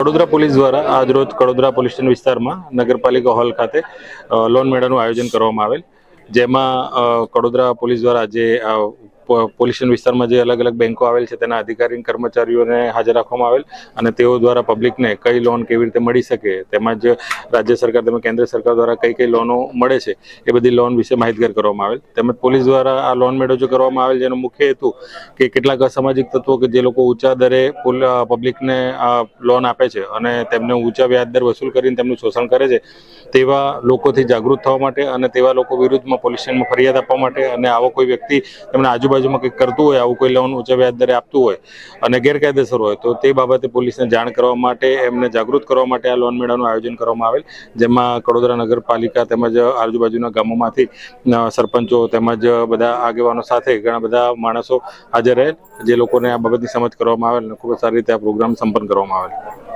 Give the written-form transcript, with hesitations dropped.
Vadodara police દ્વારા આજરોજ Kadodara police station વિસ્તારમાં નગરપાલિકા હોલ ખાતે લોન મેળાનું આયોજન કરવામાં આવેલ, જેમાં કડોદરા પોલીસ દ્વારા જે પોલીસ સ્ટેશન વિસ્તારમાં જે અલગ અલગ બેંકો આવેલ છે તેના અધિકારી કર્મચારીઓને હાજર રાખવામાં આવેલ અને તેઓ દ્વારા પબ્લિકને કઈ લોન કેવી રીતે મળી શકે, તેમજ રાજ્ય સરકાર તેમજ કેન્દ્ર સરકાર દ્વારા કઈ કઈ લોનો મળે છે એ બધી લોન વિશે માહિતગાર કરવામાં આવેલ. તેમજ પોલીસ દ્વારા આ લોન મેળો જો કરવામાં આવેલ, જેનો મુખ્ય હેતુ કે કેટલાક અસામાજિક તત્વો કે જે લોકો ઊંચા દરે પબ્લિકને લોન આપે છે અને તેમને ઊંચા વ્યાજદર વસૂલ કરીને તેમનું શોષણ કરે છે, તેવા લોકોથી જાગૃત થવા માટે અને તેવા લોકો વિરુદ્ધમાં પોલીસ સ્ટેશનમાં ફરિયાદ આપવા માટે અને આવો કોઈ વ્યક્તિ તેમના આજુબાજુમાં કંઈક કરતું હોય, આવું કોઈ લોન ઊંચા વ્યાજદરે આપતું હોય અને ગેરકાયદેસર હોય તો તે બાબતે પોલીસને જાણ કરવા માટે, એમને જાગૃત કરવા માટે આ લોન મેળાનું આયોજન કરવામાં આવેલ, જેમાં કડોદરા નગરપાલિકા તેમજ આજુબાજુના ગામોમાંથી સરપંચો તેમજ બધા આગેવાનો સાથે ઘણા બધા માણસો હાજર રહેલ, જે લોકોને આ બાબતની સમજ કરવામાં આવેલ અને ખૂબ જ સારી રીતે આ પ્રોગ્રામ સંપન્ન કરવામાં આવેલ.